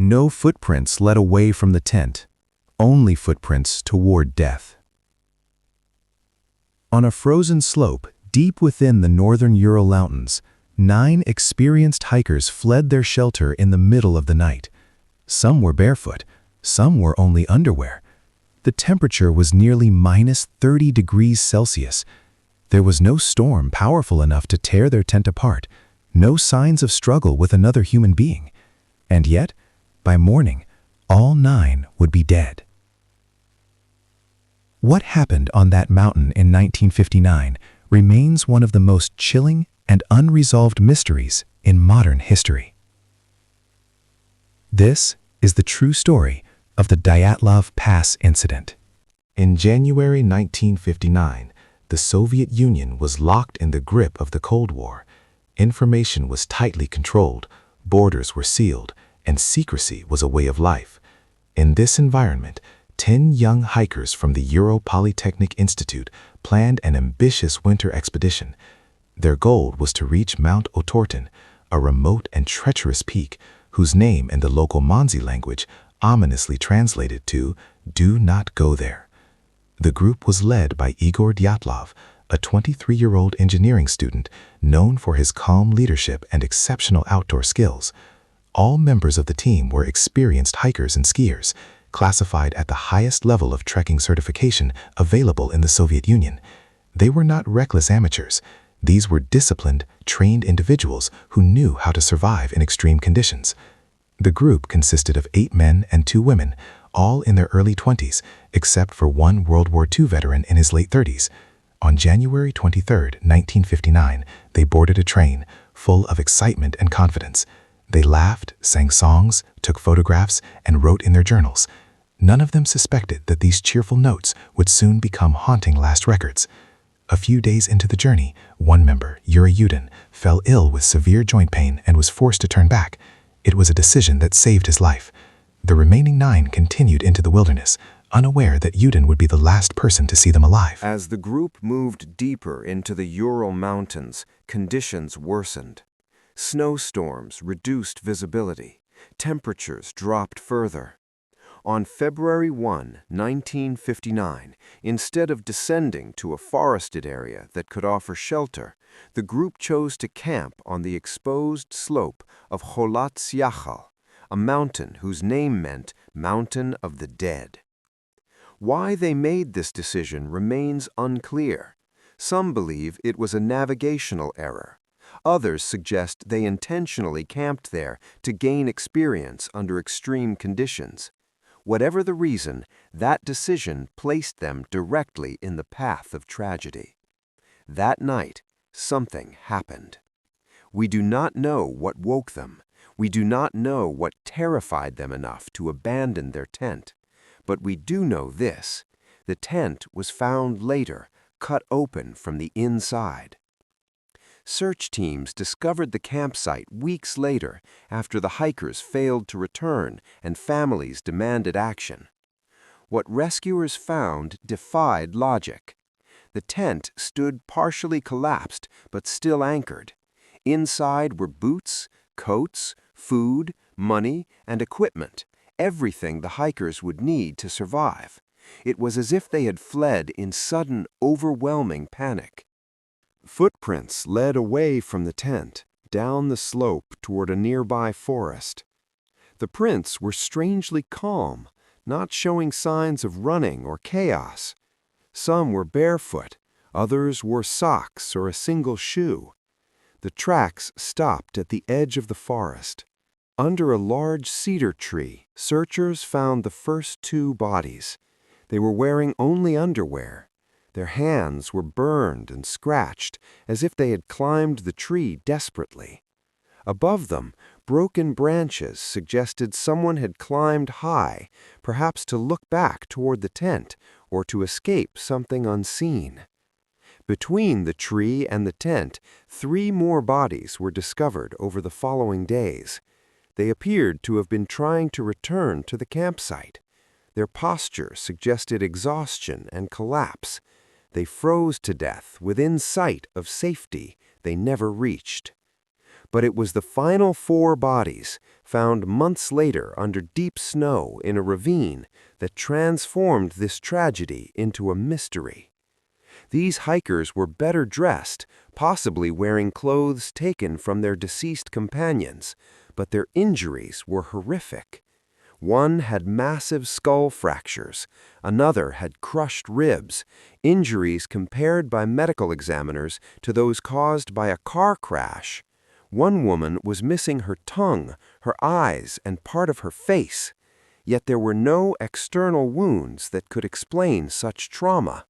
No footprints led away from the tent, only footprints toward death. On a frozen slope deep within the northern Ural Mountains, 9 experienced hikers fled their shelter in the middle of the night. Some were barefoot, some wore only underwear. The temperature was nearly -30 degrees Celsius. There was no storm powerful enough to tear their tent apart, no signs of struggle with another human being. And yet, by morning, all 9 would be dead. What happened on that mountain in 1959 remains one of the most chilling and unresolved mysteries in modern history. This is the true story of the Dyatlov Pass Incident. In January 1959, the Soviet Union was locked in the grip of the Cold War. Information was tightly controlled, borders were sealed, and secrecy was a way of life. In this environment, 10 young hikers from the Ural Polytechnic Institute planned an ambitious winter expedition. Their goal was to reach Mount Otorten, a remote and treacherous peak whose name in the local Mansi language ominously translated to "Do not go there." The group was led by Igor Dyatlov, a 23-year-old engineering student known for his calm leadership and exceptional outdoor skills. All members of the team were experienced hikers and skiers, classified at the highest level of trekking certification available in the Soviet Union. They were not reckless amateurs. These were disciplined, trained individuals who knew how to survive in extreme conditions. The group consisted of 8 men and 2 women, all in their early 20s, except for one World War II veteran in his late 30s. On January 23, 1959, they boarded a train, full of excitement and confidence. They laughed, sang songs, took photographs, and wrote in their journals. None of them suspected that these cheerful notes would soon become haunting last records. A few days into the journey, one member, Yuri fell ill with severe joint pain and was forced to turn back. It was a decision that saved his life. The remaining 9 continued into the wilderness, unaware that Yudin would be the last person to see them alive. As the group moved deeper into the Ural Mountains, conditions worsened. Snowstorms reduced visibility. Temperatures dropped further. On February 1, 1959, instead of descending to a forested area that could offer shelter, the group chose to camp on the exposed slope of Kholat Syachal, a mountain whose name meant Mountain of the Dead. Why they made this decision remains unclear. Some believe it was a navigational error. Others suggest they intentionally camped there to gain experience under extreme conditions. Whatever the reason, that decision placed them directly in the path of tragedy. That night, something happened. We do not know what woke them. We do not know what terrified them enough to abandon their tent. But we do know this: the tent was found later, cut open from the inside. Search teams discovered the campsite weeks later after the hikers failed to return and families demanded action. What rescuers found defied logic. The tent stood partially collapsed but still anchored. Inside were boots, coats, food, money, and equipment, everything the hikers would need to survive. It was as if they had fled in sudden, overwhelming panic. Footprints led away from the tent, down the slope toward a nearby forest. The prints were strangely calm, not showing signs of running or chaos. Some were barefoot, others wore socks or a single shoe. The tracks stopped at the edge of the forest. Under a large cedar tree, searchers found the first 2 bodies. They were wearing only underwear. Their hands were burned and scratched, as if they had climbed the tree desperately. Above them, broken branches suggested someone had climbed high, perhaps to look back toward the tent or to escape something unseen. Between the tree and the tent, 3 more bodies were discovered over the following days. They appeared to have been trying to return to the campsite. Their posture suggested exhaustion and collapse. They froze to death within sight of safety they never reached. But it was the final 4 bodies, found months later under deep snow in a ravine, that transformed this tragedy into a mystery. These hikers were better dressed, possibly wearing clothes taken from their deceased companions, but their injuries were horrific. One had massive skull fractures, another had crushed ribs, injuries compared by medical examiners to those caused by a car crash. One woman was missing her tongue, her eyes, and part of her face. Yet there were no external wounds that could explain such trauma,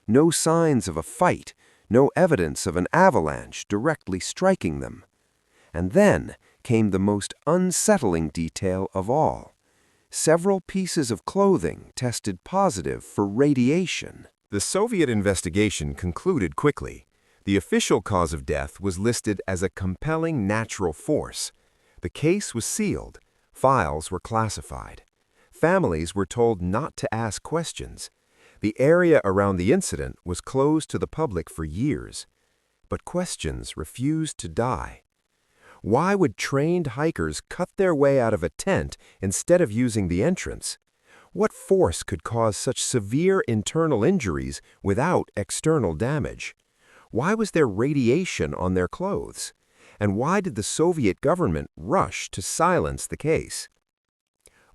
no signs of a fight, no evidence of an avalanche directly striking them. And then came the most unsettling detail of all. Several pieces of clothing tested positive for radiation. The Soviet investigation concluded quickly. The official cause of death was listed as a compelling natural force. The case was sealed. Files were classified. Families were told not to ask questions. The area around the incident was closed to the public for years. But questions refused to die. Why would trained hikers cut their way out of a tent instead of using the entrance? What force could cause such severe internal injuries without external damage? Why was there radiation on their clothes? And why did the Soviet government rush to silence the case?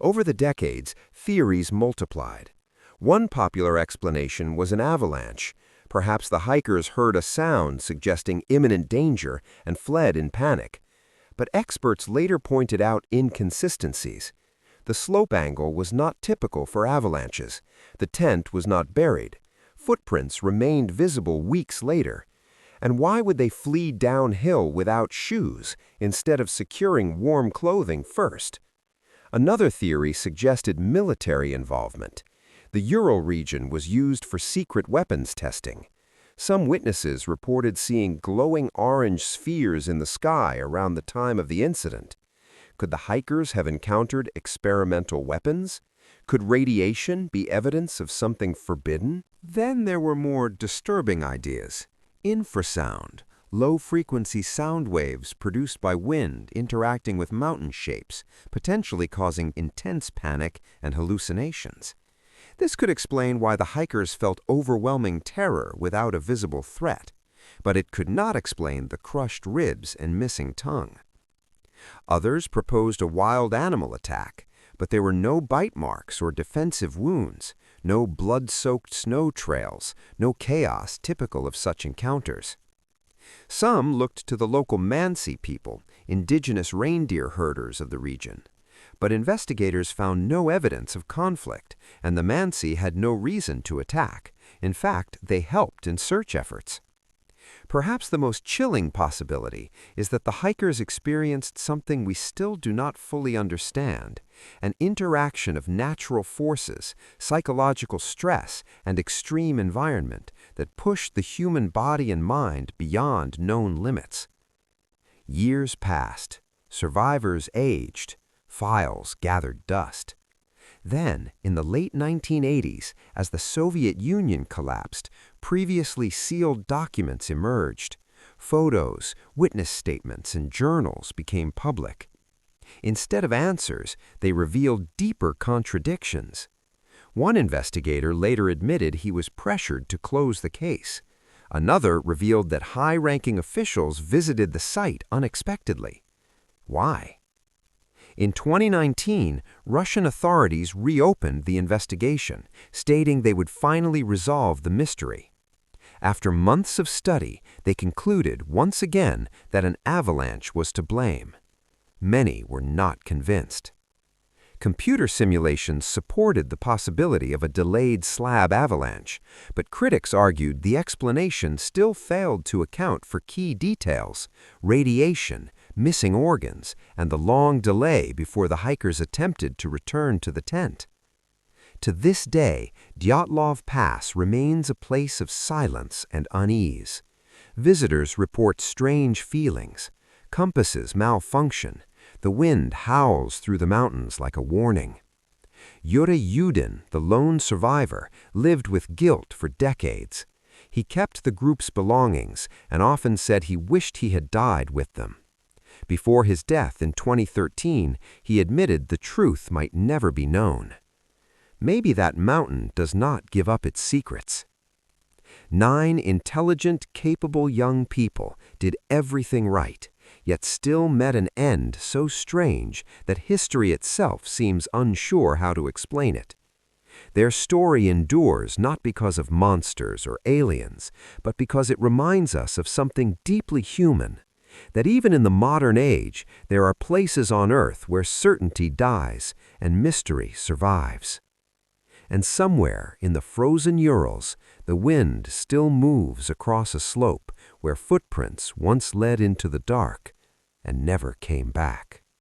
Over the decades, theories multiplied. One popular explanation was an avalanche. Perhaps the hikers heard a sound suggesting imminent danger and fled in panic. But experts later pointed out inconsistencies. The slope angle was not typical for avalanches. The tent was not buried. Footprints remained visible weeks later. And why would they flee downhill without shoes instead of securing warm clothing first? Another theory suggested military involvement. The Ural region was used for secret weapons testing. Some witnesses reported seeing glowing orange spheres in the sky around the time of the incident. Could the hikers have encountered experimental weapons? Could radiation be evidence of something forbidden? Then there were more disturbing ideas. Infrasound, low-frequency sound waves produced by wind interacting with mountain shapes, potentially causing intense panic and hallucinations. This could explain why the hikers felt overwhelming terror without a visible threat, but it could not explain the crushed ribs and missing tongue. Others proposed a wild animal attack, but there were no bite marks or defensive wounds, no blood-soaked snow trails, no chaos typical of such encounters. Some looked to the local Mansi people, indigenous reindeer herders of the region. But investigators found no evidence of conflict, and the Mansi had no reason to attack. In fact, they helped in search efforts. Perhaps the most chilling possibility is that the hikers experienced something we still do not fully understand, an interaction of natural forces, psychological stress, and extreme environment that pushed the human body and mind beyond known limits. Years passed. Survivors aged. Files gathered dust. Then, in the late 1980s, as the Soviet Union collapsed, previously sealed documents emerged. Photos, witness statements, and journals became public. Instead of answers, they revealed deeper contradictions. One investigator later admitted he was pressured to close the case. Another revealed that high-ranking officials visited the site unexpectedly. Why? In 2019, Russian authorities reopened the investigation, stating they would finally resolve the mystery. After months of study, they concluded once again that an avalanche was to blame. Many were not convinced. Computer simulations supported the possibility of a delayed slab avalanche, but critics argued the explanation still failed to account for key details: radiation, missing organs, and the long delay before the hikers attempted to return to the tent. To this day, Dyatlov Pass remains a place of silence and unease. Visitors report strange feelings. Compasses malfunction. The wind howls through the mountains like a warning. Yuri Yudin, the lone survivor, lived with guilt for decades. He kept the group's belongings and often said he wished he had died with them. Before his death in 2013, he admitted the truth might never be known. Maybe that mountain does not give up its secrets. 9 intelligent, capable young people did everything right, yet still met an end so strange that history itself seems unsure how to explain it. Their story endures not because of monsters or aliens, but because it reminds us of something deeply human, that even in the modern age, there are places on Earth where certainty dies and mystery survives. And somewhere in the frozen Urals, the wind still moves across a slope where footprints once led into the dark and never came back.